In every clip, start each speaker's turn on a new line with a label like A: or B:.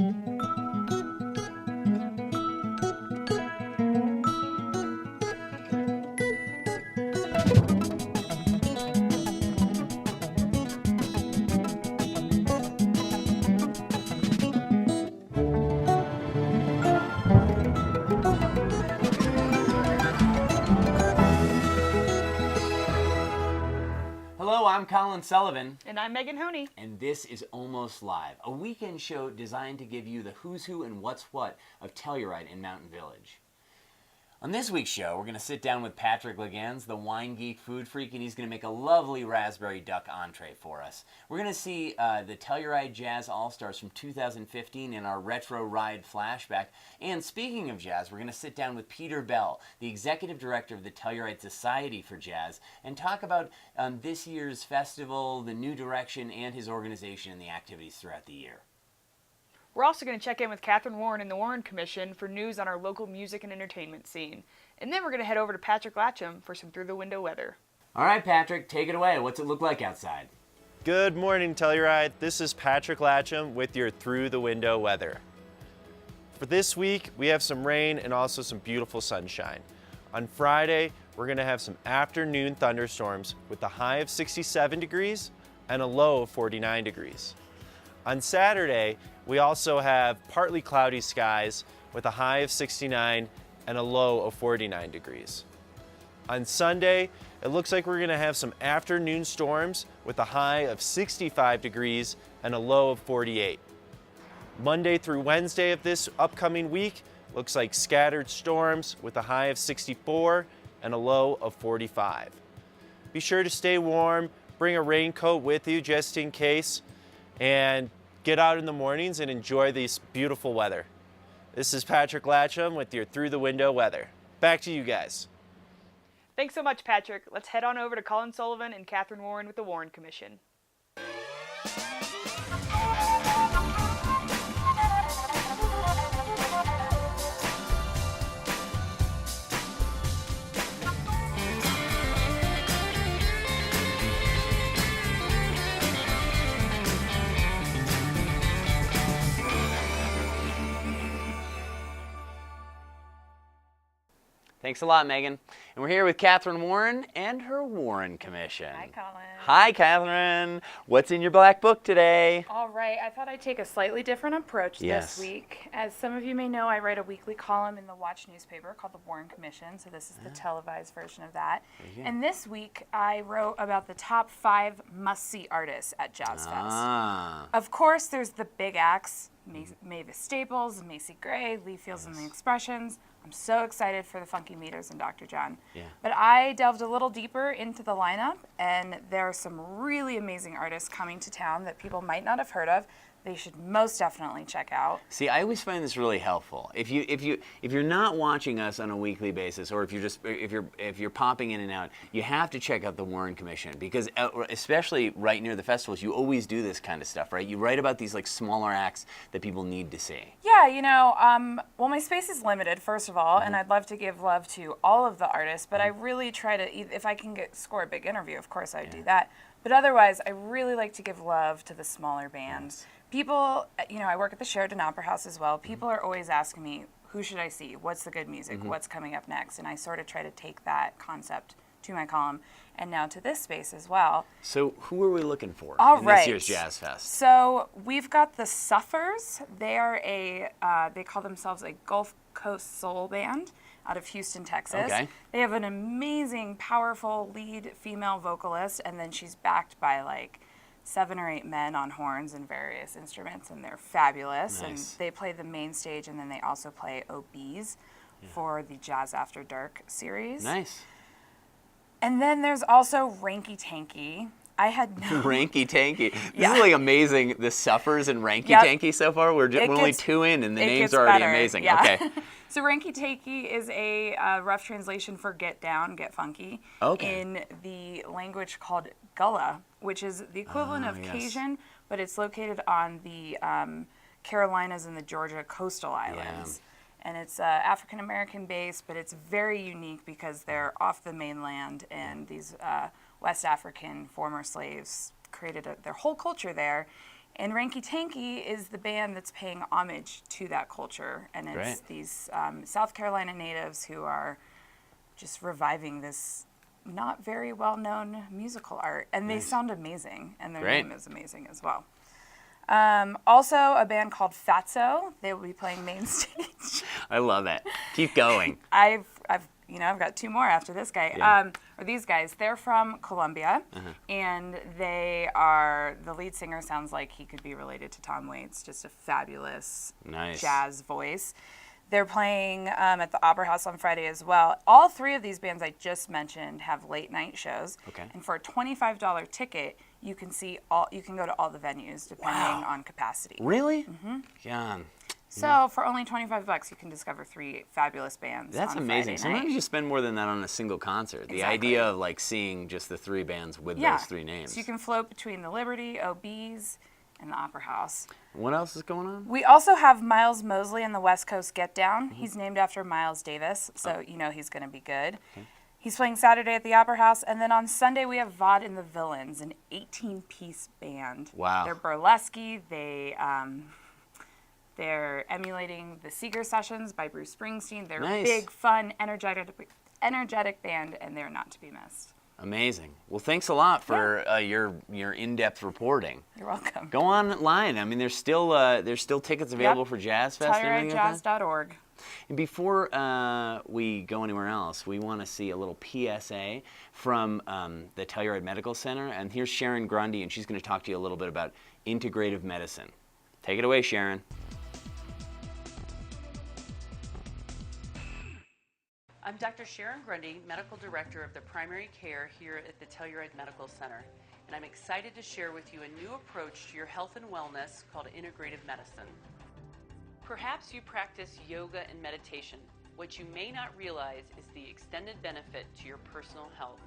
A: Hello, I'm Colin Sullivan.
B: And I'm Megan Honey.
A: And this is Almost Live, a weekend show designed to give you the who's who and what's what of Telluride in Mountain Village. On this week's show, we're going to sit down with Patrick Legans, the wine geek food freak, and he's going to make a lovely raspberry duck entree for us. We're going to see the Telluride Jazz All-Stars from 2015 in our Retro Ride flashback. And speaking of jazz, we're going to sit down with Peter Bell, the executive director of the Telluride Society for Jazz, and talk about this year's festival, the new direction, and his organization and the activities throughout the year.
B: We're also going to check in with Catherine Warren and the Warren Commission for news on our local music and entertainment scene. And then we're going to head over to Patrick Latcham for some through-the-window weather.
A: All right, Patrick, take it away. What's it look like outside?
C: Good morning, Telluride. This is Patrick Latcham with your through-the-window weather. For this week, we have some rain and also some beautiful sunshine. On Friday, we're going to have some afternoon thunderstorms with a high of 67 degrees and a low of 49 degrees. On Saturday, we also have partly cloudy skies with a high of 69 and a low of 49 degrees. On Sunday, it looks like we're going to have some afternoon storms with a high of 65 degrees and a low of 48. Monday through Wednesday of this upcoming week looks like scattered storms with a high of 64 and a low of 45. Be sure to stay warm, bring a raincoat with you just in case, and get out in the mornings and enjoy this beautiful weather. This is Patrick Latcham with your Through the Window weather. Back to you guys.
B: Thanks so much, Patrick. Let's head on over to Colin Sullivan and Catherine Warren with the Warren Commission.
A: Thanks a lot, Megan. And we're here with Catherine Warren and her Warren Commission.
D: Hi, Colin.
A: Hi, Catherine. What's in your black book today?
D: All right, I thought I'd take a slightly different approach
A: Yes.
D: this week. As some of you may know, I write a weekly column in the Watch newspaper called the Warren Commission, so this is the televised version of that. And this week, I wrote about the top 5 must-see artists at Jazz Fest.
A: Ah.
D: Of course, there's the big acts, Mavis Staples, Macy Gray, Lee Fields and the Expressions. I'm so excited for the Funky Meters and Dr. John.
A: Yeah.
D: But I delved a little deeper into the lineup, and there are some really amazing artists coming to town that people might not have heard of. They should most definitely check out.
A: See, I always find this really helpful. If you're not watching us on a weekly basis, or if you're popping in and out, you have to check out the Warren Commission, because especially right near the festivals, you always do this kind of stuff, right? You write about these like smaller acts that people need to see.
D: Yeah, you know, well, my space is limited, first of all, and I'd love to give love to all of the artists, but I really try to, if I can score a big interview, of course I would do that. But otherwise, I really like to give love to the smaller bands. People, you know, I work at the Sheridan Opera House as well. People are always asking me, who should I see? What's the good music? What's coming up next? And I sort of try to take that concept to my column and now to this space as well.
A: So who are we looking for
D: All
A: in
D: right.
A: this year's Jazz Fest?
D: So we've got the Suffers. They are they call themselves a Gulf Coast soul band out of Houston, Texas.
A: Okay.
D: They have an amazing, powerful lead female vocalist, and then she's backed by like 7 or 8 men on horns and various instruments, and they're fabulous.
A: Nice.
D: And they play the main stage, and then they also play OBs for the Jazz After Dark series.
A: Nice.
D: And then there's also Ranky Tanky. I had no...
A: Ranky Tanky. This
D: Yeah.
A: is like amazing. The Suffers and Ranky
D: Yep.
A: Tanky so far. We're only
D: gets-
A: 2 in, and the
D: it
A: names
D: gets
A: are already
D: better,
A: amazing.
D: yeah.
A: Okay.
D: So Ranky Tanky is a rough translation for get down, get funky,
A: Okay.
D: in the language called Gullah, which is the equivalent of
A: yes.
D: Cajun, but it's located on the Carolinas and the Georgia coastal islands. And it's African American based, but it's very unique because they're off the mainland, and these West African former slaves created their whole culture there. And Ranky Tanky is the band that's paying homage to that culture. And it's
A: Great.
D: these South Carolina natives who are just reviving this not very well-known musical art. And they sound amazing, and their
A: Great.
D: name is amazing as well. Also, a band called Fatso. They will be playing main stage.
A: I love it. Keep going.
D: I've got 2 more after this guy.
A: Yeah.
D: Or these guys. They're from Colombia, and the lead singer sounds like he could be related to Tom Waits. Just a fabulous
A: Nice.
D: jazz voice. They're playing at the Opera House on Friday as well. All 3 of these bands I just mentioned have late night shows.
A: Okay.
D: And for a $25 ticket, you can go to all the venues depending on capacity.
A: Really? John.
D: So for only $25, you can discover 3 fabulous bands.
A: That's
D: on
A: amazing.
D: Friday
A: Sometimes
D: night.
A: you spend more than that on a single concert. The
D: Exactly.
A: idea of like seeing just the 3 bands with
D: Yeah.
A: those 3 names.
D: So you can float between the Liberty, OBs, and the Opera House.
A: What else is going on?
D: We also have Miles Mosley and the West Coast Get Down. He's named after Miles Davis, so you know he's going to be good. He's playing Saturday at the Opera House, and then on Sunday we have Vaude and the Villains, an 18-piece band.
A: Wow.
D: They're burlesque. They're emulating the Seeger Sessions by Bruce Springsteen. They're
A: Nice.
D: a big, fun, energetic band, and they're not to be missed.
A: Amazing. Well, thanks a lot for your in-depth reporting.
D: You're welcome.
A: Go online. I mean, there's still tickets available for Jazz Fest. and everything like that?
D: TellurideJazz.org.
A: And before we go anywhere else, we want to see a little PSA from the Telluride Medical Center. And here's Sharon Grundy, and she's going to talk to you a little bit about integrative medicine. Take it away, Sharon.
E: I'm Dr. Sharon Grundy, Medical Director of the Primary Care here at the Telluride Medical Center, and I'm excited to share with you a new approach to your health and wellness called integrative medicine. Perhaps you practice yoga and meditation. What you may not realize is the extended benefit to your personal health.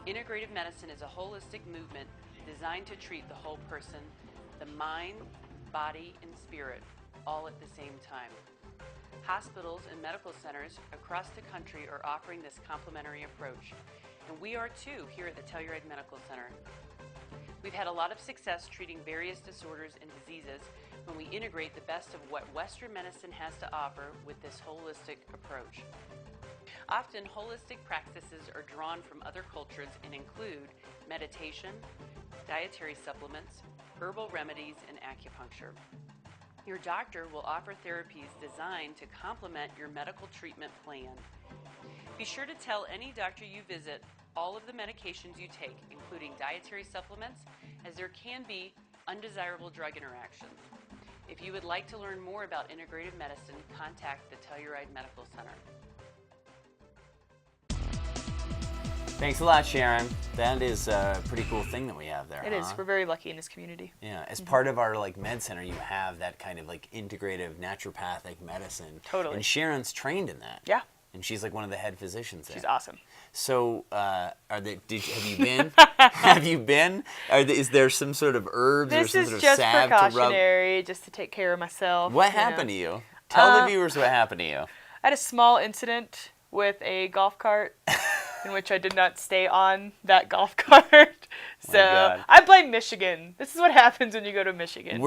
E: Integrative medicine is a holistic movement designed to treat the whole person, the mind, body, and spirit, all at the same time. Hospitals and medical centers across the country are offering this complementary approach, and we are too here at the Telluride Medical Center. We've had a lot of success treating various disorders and diseases when we integrate the best of what Western medicine has to offer with this holistic approach. Often, holistic practices are drawn from other cultures and include meditation, dietary supplements, herbal remedies, and acupuncture. Your doctor will offer therapies designed to complement your medical treatment plan. Be sure to tell any doctor you visit all of the medications you take, including dietary supplements, as there can be undesirable drug interactions. If you would like to learn more about integrative medicine, contact the Telluride Medical Center.
A: Thanks a lot, Sharon. That is a pretty cool thing that we have there.
B: It is. We're very lucky in this community.
A: Yeah, as part of our med center, you have that kind of integrative naturopathic medicine.
B: Totally.
A: And Sharon's trained in that.
B: Yeah.
A: And she's one of the head physicians there.
B: She's awesome.
A: So, have you been? Have you been? Is there some sort of herbs or
B: This
A: some
B: is
A: sort of
B: just
A: salve to rub?
B: precautionary, just to take care of myself.
A: What happened to you? Tell the viewers what happened to you.
B: I had a small incident with a golf cart in which I did not stay on that golf cart. So
A: God.
B: I blame Michigan. This is what happens when you go to Michigan.
A: You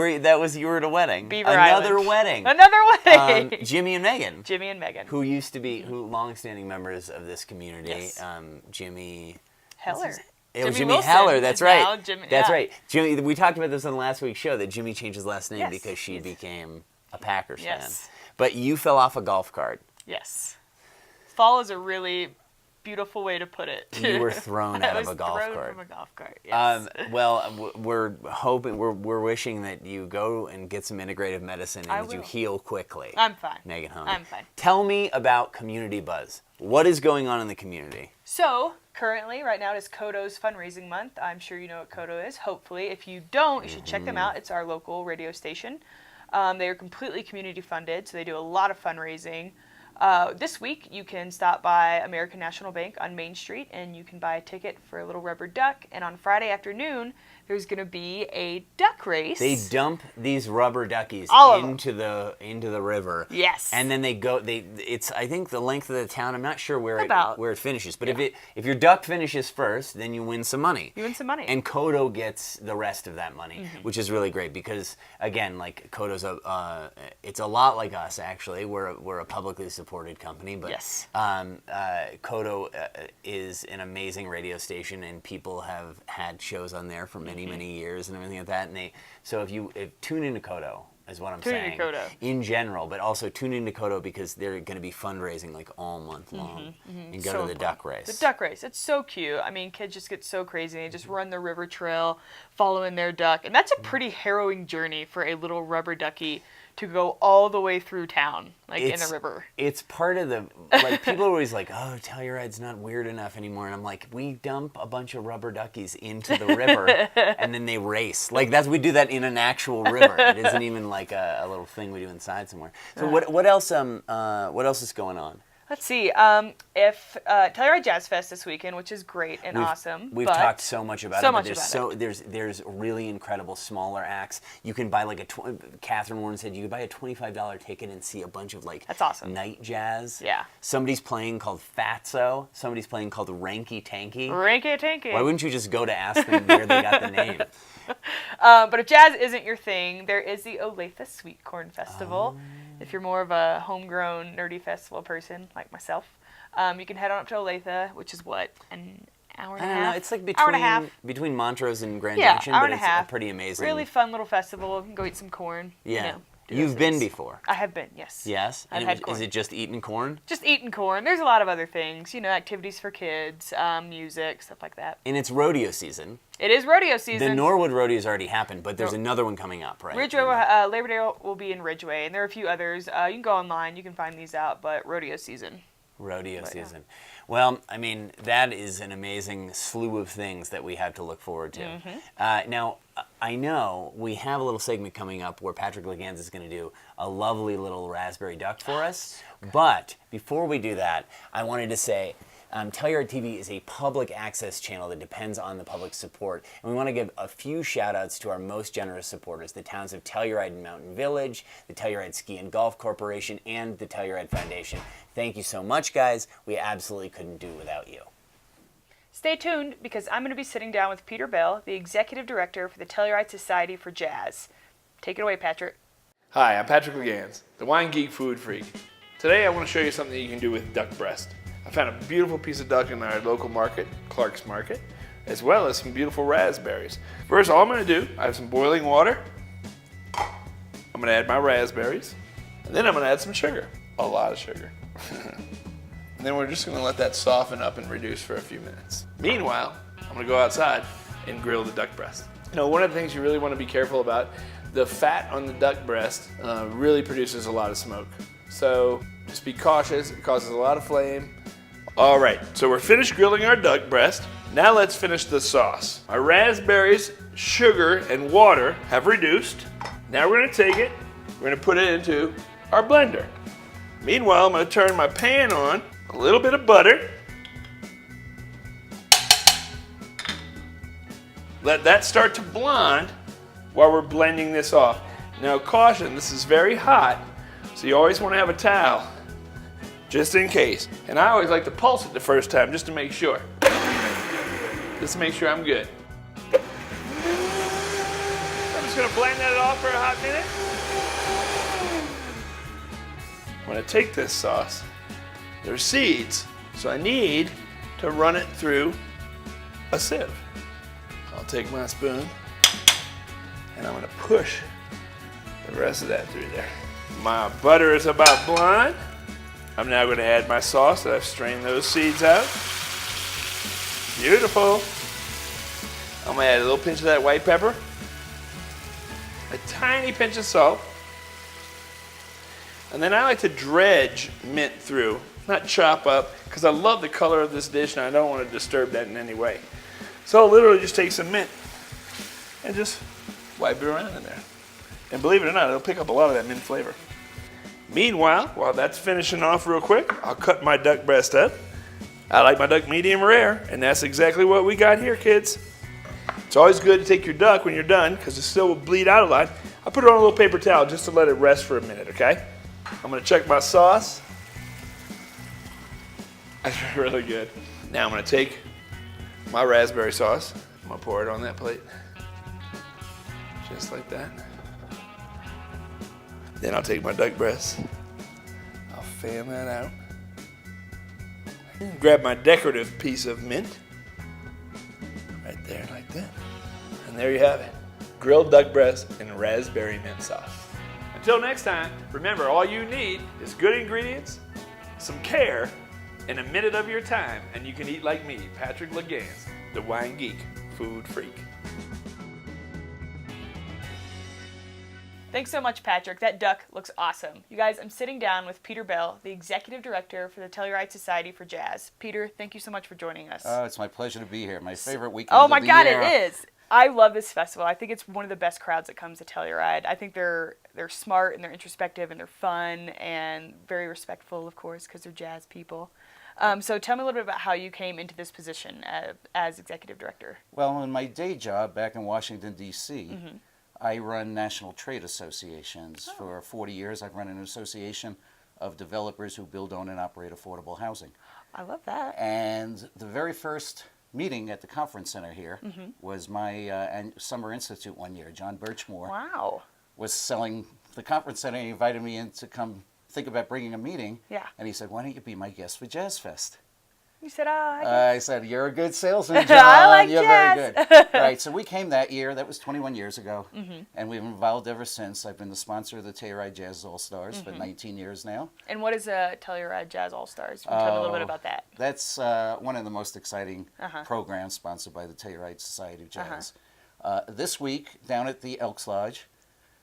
A: were at a wedding.
B: Beaver
A: Another
B: Island.
A: wedding.
B: Another wedding.
A: Jimmy and Megan.
B: Jimmy and Megan.
A: Who used to be long-standing members of this community.
B: Yes.
A: Jimmy
B: Heller.
A: It was
B: Jimmy
A: Jimmy
B: Wilson
A: Heller, that's
B: is
A: right.
B: now Jimmy-
A: That's
B: yeah.
A: right. Jimmy, we talked about this on last week's show, that Jimmy changed his last name
B: Yes,
A: because she
B: he's-
A: became a Packers
B: Yes.
A: fan. But you fell off a golf cart.
B: Yes. Fall is a really beautiful way to put it.
A: You were thrown out of a golf
B: I was thrown
A: cart.
B: from a golf cart, yes.
A: We're hoping, we're wishing that you go and get some integrative medicine and
B: I
A: that you
B: will.
A: heal quickly.
B: I'm fine.
A: Megan Honey.
B: I'm fine.
A: Tell me about Community Buzz. What is going on in the community?
B: So, currently, right now, it is Kodo's fundraising month. I'm sure you know what Kodo is, hopefully. If you don't, you should check them out. It's our local radio station. They are completely community funded, so they do a lot of fundraising. This week, you can stop by American National Bank on Main Street, and you can buy a ticket for a little rubber duck. And on Friday afternoon, there's going to be a duck race.
A: They dump these rubber duckies
B: All of them.
A: into the river.
B: Yes.
A: And then it's I think the length of the town. I'm not sure where it finishes, but if your duck finishes first, then you win some money.
B: You win some money.
A: And Kodo gets the rest of that money, which is really great because again, like Kodo's it's a lot like us actually. We're a publicly supported company, but
B: yes.
A: Kodo is an amazing radio station, and people have had shows on there for many years and everything like that. And so if tune into Kodo is what I'm saying.
B: Tune into Kodo
A: In general, but also tune into Kodo because they're going to be fundraising like all month long, and go to the duck race.
B: The duck race, it's so cute. I mean, kids just get so crazy. They just run the river trail, following their duck, and that's a pretty harrowing journey for a little rubber ducky to go all the way through town, like in the river.
A: It's part of the, like, people are always like, oh, Telluride's not weird enough anymore. And I'm like, we dump a bunch of rubber duckies into the river and then they race. Like, we do that in an actual river. It isn't even like a little thing we do inside somewhere. So what else is going on?
B: Let's see. If Telluride Jazz Fest this weekend, which is great and awesome.
A: We've
B: but
A: talked so much about
B: so
A: it.
B: Much
A: But
B: about it.
A: There's really incredible smaller acts. You can buy like Catherine Warren said you could buy a $25 ticket and see a bunch of like
B: That's awesome.
A: night jazz.
B: Yeah.
A: Somebody's playing called Fatso. Somebody's playing called Ranky Tanky.
B: Ranky Tanky.
A: Why wouldn't you just go to ask them where they got the name?
B: But if jazz isn't your thing, there is the Olathe Sweet Corn Festival. If you're more of a homegrown, nerdy festival person like myself, you can head on up to Olathe, which is what, an hour and a half?
A: I don't know. It's like
B: hour and a half.
A: between Montrose and Grand
B: Yeah,
A: Junction,
B: hour
A: but
B: and a
A: it's
B: half.
A: pretty amazing.
B: Really fun little festival. You can go eat some corn.
A: Yeah.
B: You know, do
A: You've
B: those
A: been
B: things.
A: before.
B: I have been, yes.
A: Yes?
B: I've
A: And
B: had corn.
A: Is it just eating corn?
B: Just eating corn. There's a lot of other things, you know, activities for kids, music, stuff like that.
A: And it's rodeo season.
B: It is rodeo
A: The
B: season.
A: Norwood Rodeo's already happened, but there's another one coming up, right?
B: Ridgeway, Labor Day will be in Ridgeway, and there are a few others. You can go online, you can find these out, but rodeo season.
A: Rodeo season. Well, I mean, that is an amazing slew of things that we have to look forward to. Now, I know we have a little segment coming up where Patrick Legans is going to do a lovely little raspberry duck for us. But before we do that, I wanted to say, Telluride TV is a public access channel that depends on the public support. And we want to give a few shout outs to our most generous supporters, the towns of Telluride and Mountain Village, the Telluride Ski and Golf Corporation, and the Telluride Foundation. Thank you so much, guys. We absolutely couldn't do without you.
B: Stay tuned because I'm going to be sitting down with Peter Bell, the Executive Director for the Telluride Society for Jazz. Take it away, Patrick.
F: Hi, I'm Patrick Legans, the wine geek food freak. Today I want to show you something you can do with duck breast. I found a beautiful piece of duck in our local market, Clark's Market, as well as some beautiful raspberries. First, all I'm going to do, I have some boiling water. I'm going to add my raspberries, and then I'm going to add some sugar, a lot of sugar. And then we're just going to let that soften up and reduce for a few minutes. Meanwhile, I'm going to go outside and grill the duck breast. You know, one of the things you really want to be careful about, the fat on the duck breast really produces a lot of smoke. So just be cautious, it causes a lot of flame. All right, so we're finished grilling our duck breast. Now let's finish the sauce. Our raspberries, sugar, and water have reduced. Now we're gonna take it, we're gonna put it into our blender. Meanwhile, I'm gonna turn my pan on, a little bit of butter. Let that start to blonde while we're blending this off. Now caution, this is very hot, so you always wanna have a towel, just in case. And I always like to pulse it the first time, just to make sure. Just to make sure I'm good. I'm just gonna blend that off for a hot minute. I'm gonna take this sauce. There's seeds, so I need to run it through a sieve. I'll take my spoon and I'm gonna push the rest of that through there. My butter is about blonde. I'm now gonna add my sauce that I've strained those seeds out. Beautiful. I'm gonna add a little pinch of that white pepper, a tiny pinch of salt, and then I like to dredge mint through, not chop up, because I love the color of this dish and I don't want to disturb that in any way. So I'll literally just take some mint and just wipe it around in there. And believe it or not, it'll pick up a lot of that mint flavor. Meanwhile, while that's finishing off real quick, I'll cut my duck breast up. I like my duck medium rare, and that's exactly what we got here, kids. It's always good to take your duck when you're done because it still will bleed out a lot. I put it on a little paper towel just to let it rest for a minute, okay? I'm gonna check my sauce. That's really good. Now I'm gonna take my raspberry sauce. I'm gonna pour it on that plate. Just like that. Then I'll take my duck breast. I'll fan that out. Grab my decorative piece of mint. Right there, like that. And there you have it. Grilled duck breast and raspberry mint sauce. Until next time, remember all you need is good ingredients, some care, and a minute of your time, and you can eat like me, Patrick Legans, the wine geek, food freak.
B: Thanks so much, Patrick. That duck looks awesome. You guys, I'm sitting down with Peter Bell, the Executive Director for the Telluride Society for Jazz. Peter, thank you so much for joining us.
G: It's my pleasure to be here. My favorite weekend
B: Oh
G: of
B: my
G: the
B: God,
G: year.
B: it is. I love this festival. I think it's one of the best crowds that comes to Telluride. I think they're smart and they're introspective and they're fun and very respectful, of course, because they're jazz people. So tell me a little bit about how you came into this position as Executive Director.
G: Well, in my day job back in Washington, D.C., I run national trade associations. For 40 years, I've run an association of developers who build, own, and operate affordable housing.
B: I love that.
G: And the very first meeting at the conference center here was my Summer Institute one year. John Birchmore
B: Wow.
G: was selling the conference center. He invited me in to come think about bringing a meeting.
B: Yeah.
G: And he said, why don't you be my guest for Jazz Fest?
B: You said,
G: I said, you're a good salesman, John.
B: I like
G: you're
B: jazz.
G: very good. Right, so we came that year. That was 21 years ago. And we've been involved ever since. I've been the sponsor of the Telluride Jazz All-Stars for 19 years now.
B: And what is Telluride Jazz All-Stars? Can you tell me a little bit about that?
G: That's one of the most exciting programs sponsored by the Telluride Society of Jazz. This week, down at the Elks Lodge,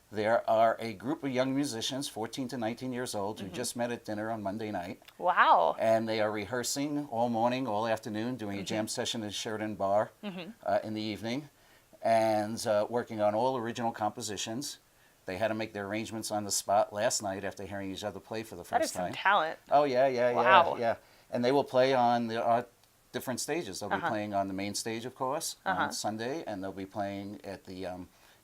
G: there are a group of young musicians, 14 to 19 years old, who just met at dinner on Monday night.
B: Wow.
G: And they are rehearsing all morning, all afternoon, doing a jam session at Sheridan Bar in the evening, and working on all original compositions. They had to make their arrangements on the spot last night after hearing each other play for the
B: That is
G: first
B: some
G: time.
B: talent.
G: Oh, yeah.
B: Wow.
G: And they will play on the different stages. They'll be playing on the main stage, of course, on Sunday, and they'll be playing at the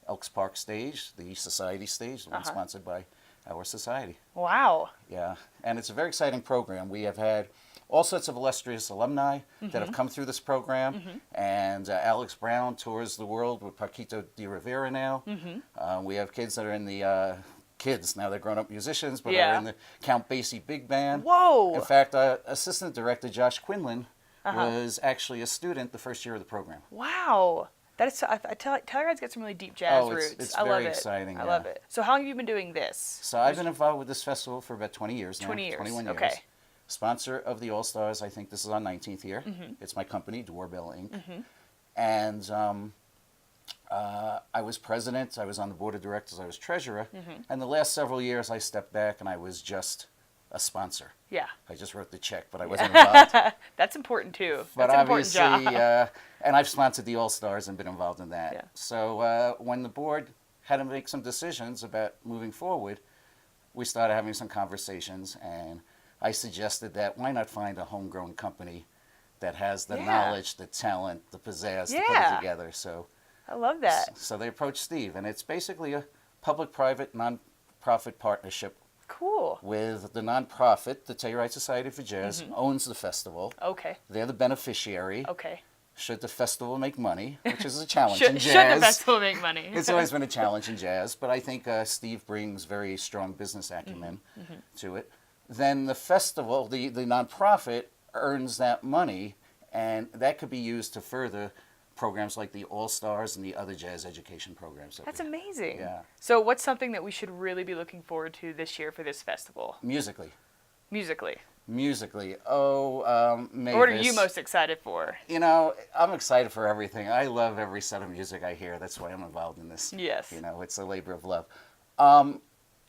G: Elks Park stage, the Society stage, the one sponsored by our society.
B: Wow.
G: Yeah, and it's a very exciting program. We have had all sorts of illustrious alumni that have come through this program, and Alex Brown tours the world with Paquito de Rivera now. We have kids that are in the kids now; they're grown-up musicians, but are in the Count Basie Big Band.
B: Whoa!
G: In fact, Assistant Director Josh Quinlan was actually a student the first year of the program.
B: Wow. That is so, Telluride's got some really deep jazz roots.
G: It's
B: I love
G: very
B: it.
G: exciting.
B: I love it. So how long have you been doing this?
G: So I've been involved with this festival for about 20 years now.
B: 20 years.
G: 21 years.
B: Okay.
G: Sponsor of the All-Stars. I think this is our 19th year. It's my company, Doorbell Inc. And I was president. I was on the board of directors. I was treasurer. And the last several years, I stepped back and I was just a sponsor.
B: Yeah.
G: I just wrote the check, but I wasn't involved.
B: That's important too.
G: But
B: That's an important
G: obviously,
B: job.
G: and I've sponsored the All-Stars and been involved in that.
B: Yeah.
G: So when the board had to make some decisions about moving forward, we started having some conversations, and I suggested that why not find a homegrown company that has the knowledge, the talent, the pizzazz to put it together. So
B: I love that.
G: So they approached Steve, and it's basically a public-private, non-profit partnership.
B: Cool.
G: With the nonprofit, the Telluride Society for Jazz, owns the festival.
B: Okay.
G: They're the beneficiary.
B: Okay.
G: Should the festival make money, which is a challenge
B: Should
G: in
B: the
G: jazz.
B: festival make money?
G: It's always been a challenge in jazz, but I think Steve brings very strong business acumen to it. Then the festival, the nonprofit, earns that money, and that could be used to further programs like the All-Stars and the other jazz education programs.
B: That's amazing.
G: Yeah.
B: So what's something that we should really be looking forward to this year for this festival?
G: Musically.
B: Musically.
G: Mavis.
B: What are you most excited for?
G: You know, I'm excited for everything. I love every set of music I hear. That's why I'm involved in this.
B: Yes.
G: You know, it's a labor of love.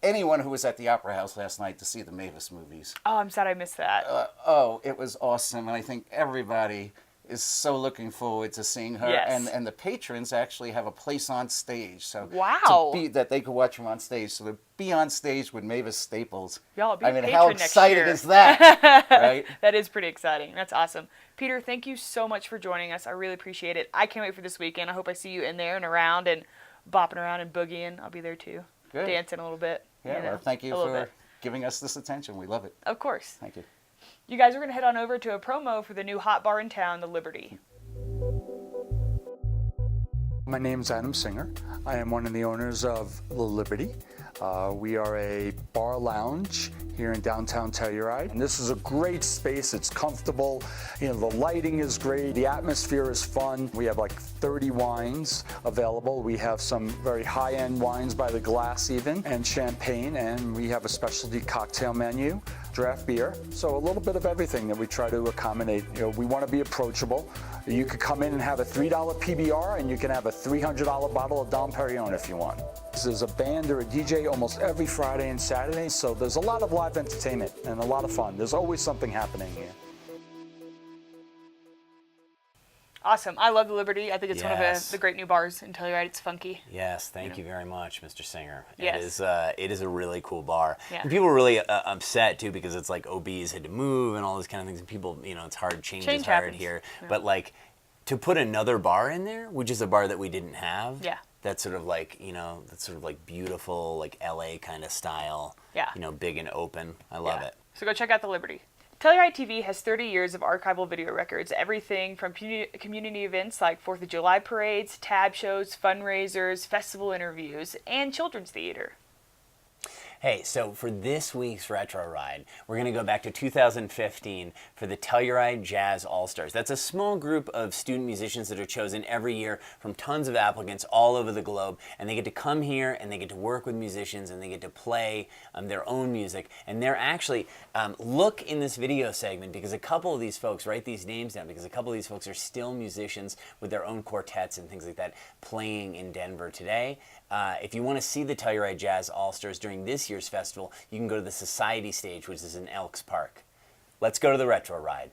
G: Anyone who was at the Opera House last night to see the Mavis movies.
B: Oh, I'm sad I missed that.
G: It was awesome. And I think everybody is so looking forward to seeing her.
B: Yes.
G: And the patrons actually have a place on stage. So
B: Wow.
G: that they could watch them on stage. So to be on stage with Mavis Staples.
B: Y'all be
G: I
B: a
G: mean,
B: patron
G: how
B: next
G: exciting
B: year.
G: is that? Right?
B: That is pretty exciting. That's awesome. Peter, thank you so much for joining us. I really appreciate it. I can't wait for this weekend. I hope I see you in there and around and bopping around and boogieing. I'll be there too.
G: Good.
B: Dancing a little bit.
G: Yeah,
B: you know,
G: well, thank you
B: a little
G: for
B: bit.
G: giving us this attention. We love it.
B: Of course.
G: Thank you.
B: You guys are going to head on over to a promo for the new hot bar in town, the Liberty.
H: My name's Adam Singer. I am one of the owners of The Liberty. We are a bar lounge here in downtown Telluride. And this is a great space. It's comfortable. You know, the lighting is great. The atmosphere is fun. We have like 30 wines available. We have some very high-end wines by the glass even, and champagne. And we have a specialty cocktail menu, draft beer. So a little bit of everything that we try to accommodate. You know, we want to be approachable. You could come in and have a $3 PBR, and you can have a $300 bottle of Dom Perignon if you want. There's a band or a DJ almost every Friday and Saturday, so there's a lot of live entertainment and a lot of fun. There's always something happening here.
B: Awesome. I love the Liberty. I think it's one
A: Yes.
B: of the great new bars in Telluride. It's funky.
A: Yes, thank you very much, Mr. Singer.
B: Yes.
A: It is a really cool bar.
B: Yeah.
A: And people were really upset too because it's like OBs had to move and all those kind of things. And people, you know, it's hard. Change is hard
B: happens.
A: here. But like to put another bar in there, which is a bar that we didn't have.
B: Yeah.
A: That's sort of like, you know, that's sort of like beautiful, like LA kind of style.
B: Yeah.
A: You know, big and open. I love it.
B: So go check out the Liberty. Telluride TV has 30 years of archival video records, everything from community events like 4th of July parades, tab shows, fundraisers, festival interviews, and children's theater.
A: Hey, so for this week's Retro Ride, we're going to go back to 2015 for the Telluride Jazz All-Stars. That's a small group of student musicians that are chosen every year from tons of applicants all over the globe, and they get to come here and they get to work with musicians and they get to play their own music. And they're actually, look in this video segment because a couple of these folks, write these names down because a couple of these folks are still musicians with their own quartets and things like that playing in Denver today. If you want to see the Telluride Jazz All-Stars during this year's festival, you can go to the Society Stage, which is in Elks Park. Let's go to the Retro Ride.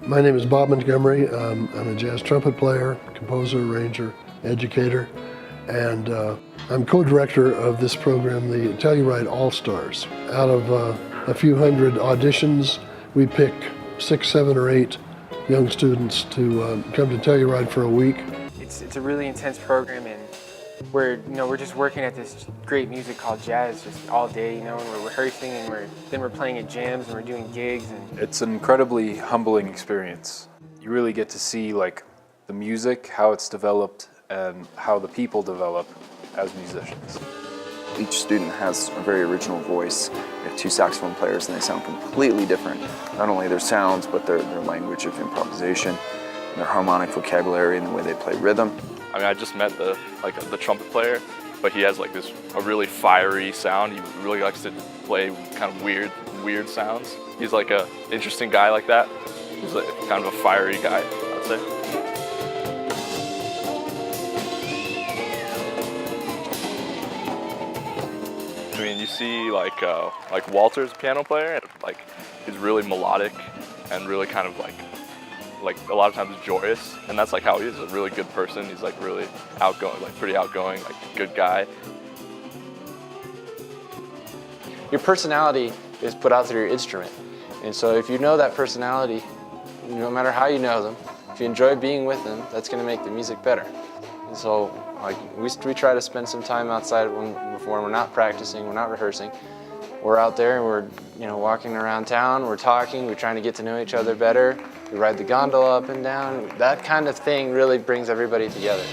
I: My name is Bob Montgomery. I'm a jazz trumpet player, composer, arranger, educator, and I'm co-director of this program, the Telluride All-Stars. Out of a few hundred auditions, we pick 6, 7, or 8 young students to come to Telluride for a week.
J: It's a really intense program, and we're just working at this great music called jazz just all day, and we're rehearsing, and then we're playing at jams, and we're doing gigs. And
K: it's an incredibly humbling experience. You really get to see like the music, how it's developed, and how the people develop as musicians.
L: Each student has a very original voice. We have 2 saxophone players and they sound completely different. Not only their sounds, but their language of improvisation, and their harmonic vocabulary and the way they play rhythm.
M: I mean, I just met the trumpet player, but he has like a really fiery sound. He really likes to play kind of weird sounds. He's like a interesting guy like that. He's like kind of a fiery guy, I'd say. I mean, you see like Walter's piano player, and like he's really melodic and really kind of like a lot of times joyous, and that's like how he is, a really good person. He's like really outgoing, like pretty outgoing, like good guy.
N: Your personality is put out through your instrument, and so if you know that personality, no matter how you know them, if you enjoy being with them, that's going to make the music better. And so like we try to spend some time outside before we're not practicing, we're not rehearsing. We're out there and we're walking around town, we're talking, we're trying to get to know each other better. We ride the gondola up and down. That kind of thing really brings everybody together.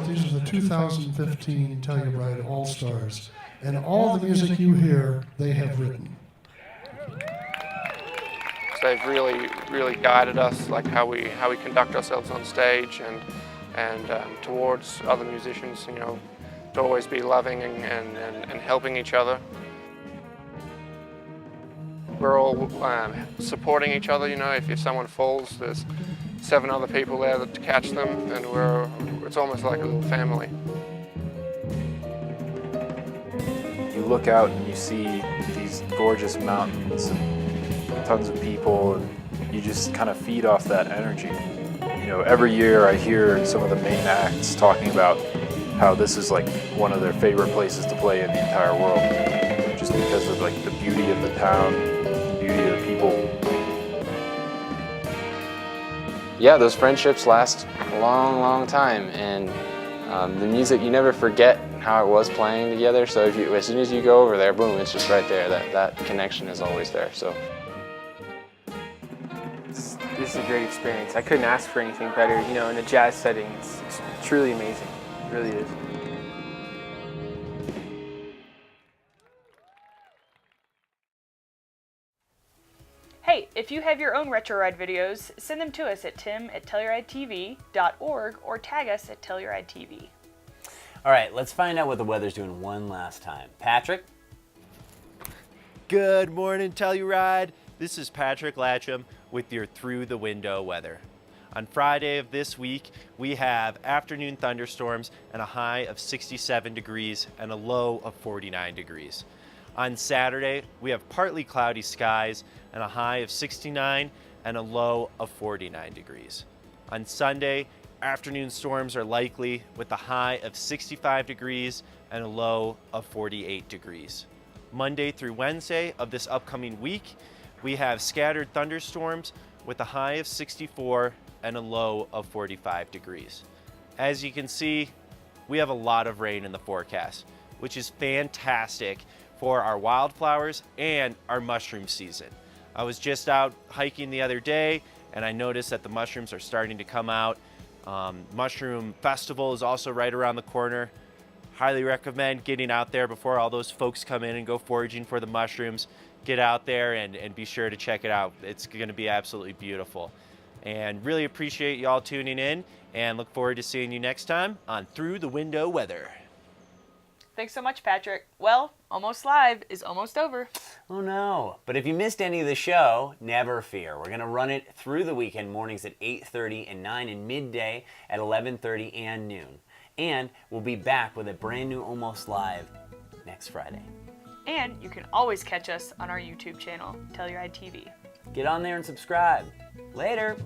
I: These are the 2015 Telluride All-Stars, and all the music you hear, they have written.
J: They've really guided us, like how we conduct ourselves on stage and towards other musicians, you know, to always be loving and helping each other. We're all supporting each other, you know. If someone falls, there's 7 other people there to catch them, and it's almost like a little family.
K: You look out and you see these gorgeous mountains and tons of people, and you just kind of feed off that energy. You know, every year I hear some of the main acts talking about how this is like one of their favorite places to play in the entire world, just because of like the beauty of the town, the beauty of the people.
N: Yeah, those friendships last a long, long time, and the music, you never forget how it was playing together. So as soon as you go over there, boom, it's just right there. That connection is always there. So
J: This is a great experience. I couldn't ask for anything better. You know, in a jazz setting, it's truly amazing. It really is.
B: Hey, if you have your own Retro Ride videos, send them to us at tim@tellurideTV.org or tag us at TellurideTV.
A: All right, let's find out what the weather's doing one last time. Patrick?
C: Good morning, Telluride. This is Patrick Latcham with your Through the Window weather. On Friday of this week, we have afternoon thunderstorms and a high of 67 degrees and a low of 49 degrees. On Saturday, we have partly cloudy skies and a high of 69 and a low of 49 degrees. On Sunday, afternoon storms are likely with a high of 65 degrees and a low of 48 degrees. Monday through Wednesday of this upcoming week, we have scattered thunderstorms with a high of 64 and a low of 45 degrees. As you can see, we have a lot of rain in the forecast, which is fantastic for our wildflowers and our mushroom season. I was just out hiking the other day and I noticed that the mushrooms are starting to come out. Mushroom Festival is also right around the corner. Highly recommend getting out there before all those folks come in and go foraging for the mushrooms. Get out there and be sure to check it out. It's going to be absolutely beautiful. And really appreciate y'all tuning in and look forward to seeing you next time on Through the Window Weather.
B: Thanks so much, Patrick. Well, Almost Live is almost over.
A: Oh no, but if you missed any of the show, never fear. We're gonna run it through the weekend mornings at 8:30 and 9 and midday at 11:30 and noon. And we'll be back with a brand new Almost Live next Friday.
B: And you can always catch us on our YouTube channel, Telluride TV.
A: Get on there and subscribe. Later.